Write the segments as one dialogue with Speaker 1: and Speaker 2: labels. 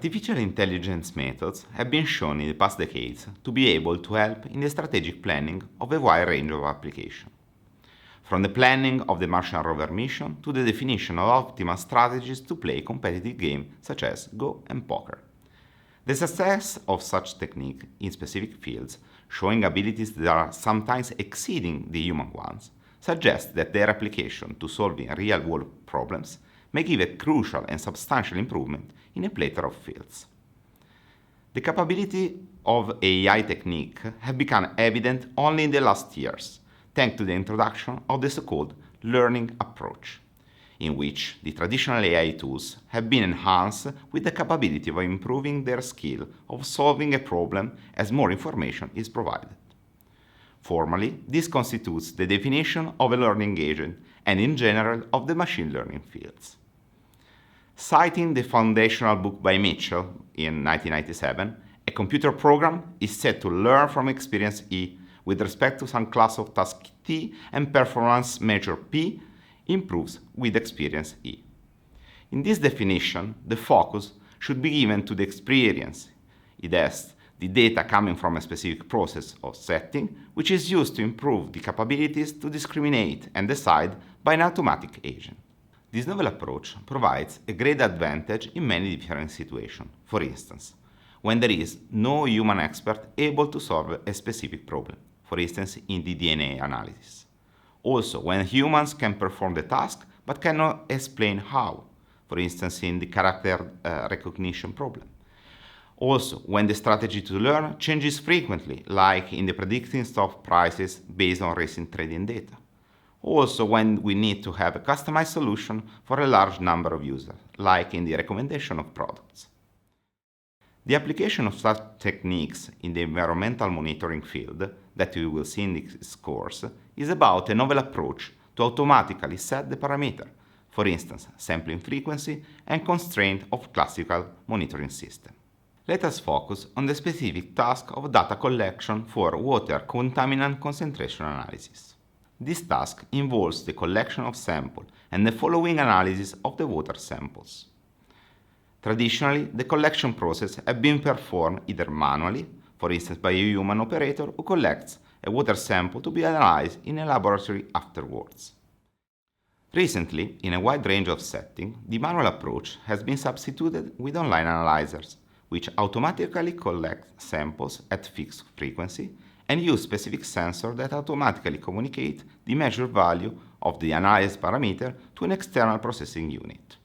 Speaker 1: Artificial intelligence methods have been shown in the past decades to be able to help in the strategic planning of a wide range of applications. From the planning of the Martian rover mission to the definition of optimal strategies to play competitive games such as Go and poker. The success of such technique in specific fields, showing abilities that are sometimes exceeding the human ones, suggests that their application to solving real-world problems may give a crucial and substantial improvement in a plethora of fields. The capability of AI technique have become evident only in the last years, thanks to the introduction of the so-called learning approach, in which the traditional AI tools have been enhanced with the capability of improving their skill of solving a problem as more information is provided. Formally, this constitutes the definition of a learning agent and in general of the machine learning fields. Citing the foundational book by Mitchell in 1997, a computer program is said to learn from experience E with respect to some class of task T and performance measure P improves with experience E. In this definition, the focus should be given to the experience, i.e., the data coming from a specific process or setting, which is used to improve the capabilities to discriminate and decide by an automatic agent. This novel approach provides a great advantage in many different situations. For instance, when there is no human expert able to solve a specific problem, for instance in the DNA analysis. Also, when humans can perform the task but cannot explain how, for instance in the character recognition problem. Also, when the strategy to learn changes frequently, like in the predicting stock prices based on recent trading data. Also, when we need to have a customized solution for a large number of users, like in the recommendation of products. The application of such techniques in the environmental monitoring field, that we will see in this course, is about a novel approach to automatically set the parameter, for instance, sampling frequency and constraint of classical monitoring system. Let us focus on the specific task of data collection for water contaminant concentration analysis. This task involves the collection of samples and the following analysis of the water samples. Traditionally, the collection process has been performed either manually, for instance by a human operator who collects a water sample to be analyzed in a laboratory afterwards. Recently, in a wide range of settings, the manual approach has been substituted with online analyzers, which automatically collect samples at fixed frequency and use specific sensors that automatically communicate the measured value of the analyzed parameter to an external processing unit.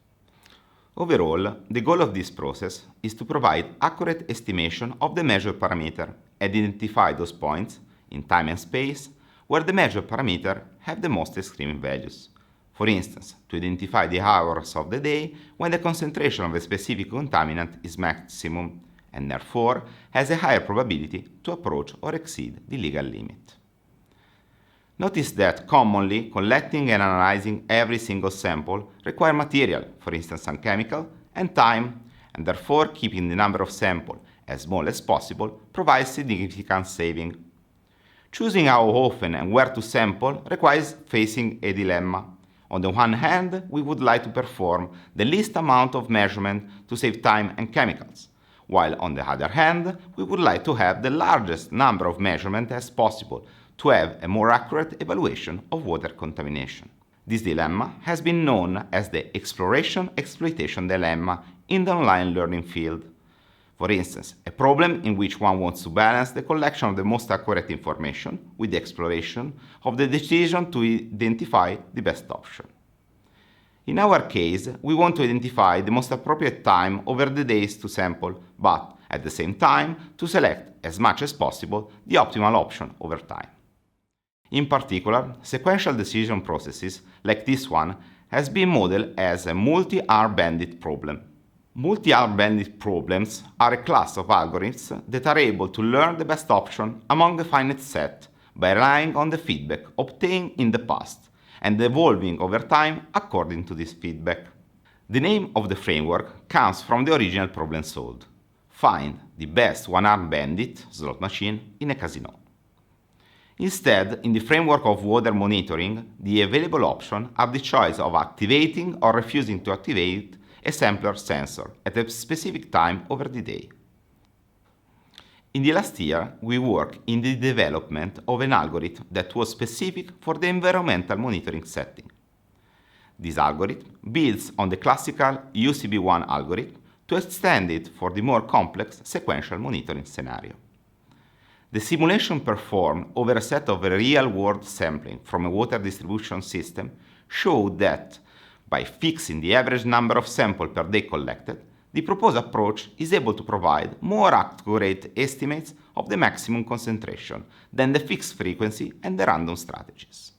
Speaker 1: Overall, the goal of this process is to provide accurate estimation of the measured parameter and identify those points, in time and space, where the measured parameter have the most extreme values. For instance, to identify the hours of the day when the concentration of a specific contaminant is maximum and therefore has a higher probability to approach or exceed the legal limit. Notice that commonly collecting and analyzing every single sample requires material, for instance some chemical, and time, and therefore keeping the number of samples as small as possible provides significant saving. Choosing how often and where to sample requires facing a dilemma. On the one hand, we would like to perform the least amount of measurement to save time and chemicals, while on the other hand, we would like to have the largest number of measurements as possible to have a more accurate evaluation of water contamination. This dilemma has been known as the exploration-exploitation dilemma in the online learning field. For instance, a problem in which one wants to balance the collection of the most accurate information with the exploration of the decision to identify the best option. In our case, we want to identify the most appropriate time over the days to sample, but at the same time to select as much as possible the optimal option over time. In particular, sequential decision processes like this one has been modeled as a multi-R bandit problem. Multi-R bandit problems are a class of algorithms that are able to learn the best option among a finite set by relying on the feedback obtained in the past and evolving over time according to this feedback. The name of the framework comes from the original problem solved. Find the best one-armed bandit slot machine in a casino. Instead, in the framework of water monitoring, the available options are the choice of activating or refusing to activate a sampler sensor at a specific time over the day. In the last year, we worked in the development of an algorithm that was specific for the environmental monitoring setting. This algorithm builds on the classical UCB1 algorithm to extend it for the more complex sequential monitoring scenario. The simulation performed over a set of real-world sampling from a water distribution system showed that, by fixing the average number of samples per day collected, the proposed approach is able to provide more accurate estimates of the maximum concentration than the fixed frequency and the random strategies.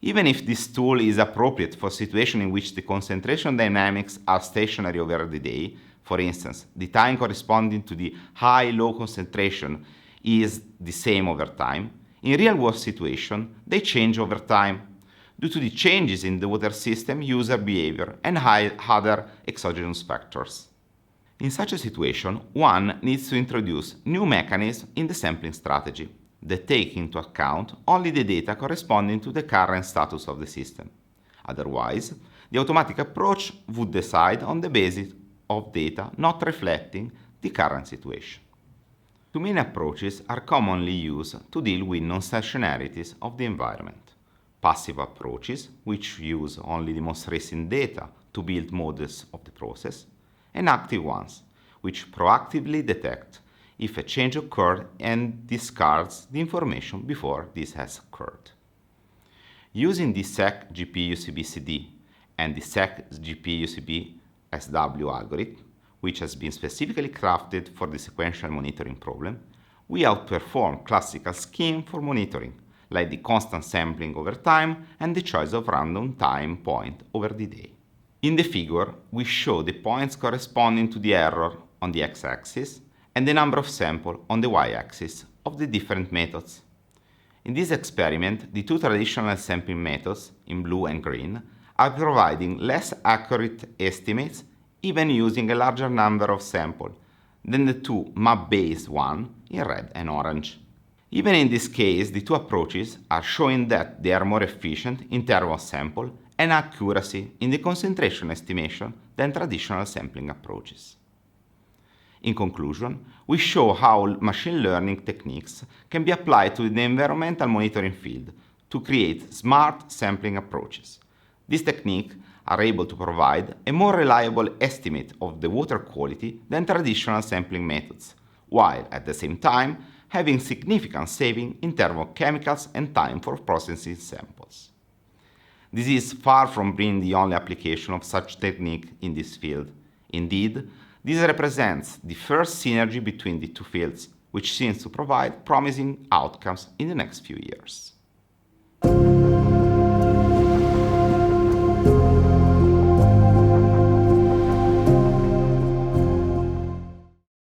Speaker 1: Even if this tool is appropriate for situations in which the concentration dynamics are stationary over the day, for instance, the time corresponding to the high-low concentration is the same over time, in real-world situations they change over time due to the changes in the water system user behavior and other exogenous factors. In such a situation, one needs to introduce new mechanisms in the sampling strategy that take into account only the data corresponding to the current status of the system. Otherwise, the automatic approach would decide on the basis of data not reflecting the current situation. Two main approaches are commonly used to deal with non-stationarities of the environment. Passive approaches, which use only the most recent data to build models of the process, and active ones, which proactively detect if a change occurred and discards the information before this has occurred. Using the SEC GP-UCB-CD and the SEC GP-UCB-SW algorithm, which has been specifically crafted for the sequential monitoring problem, we outperform classical scheme for monitoring, like the constant sampling over time and the choice of random time point over the day. In the figure, we show the points corresponding to the error on the x-axis and the number of samples on the y-axis of the different methods. In this experiment, the two traditional sampling methods, in blue and green, are providing less accurate estimates even using a larger number of samples than the two map-based ones in red and orange. Even in this case, the two approaches are showing that they are more efficient in terms of sample and accuracy in the concentration estimation than traditional sampling approaches. In conclusion, we show how machine learning techniques can be applied to the environmental monitoring field to create smart sampling approaches. These techniques are able to provide a more reliable estimate of the water quality than traditional sampling methods, while at the same time having significant saving in terms of chemicals and time for processing samples. This is far from being the only application of such technique in this field. Indeed, this represents the first synergy between the two fields, which seems to provide promising outcomes in the next few years.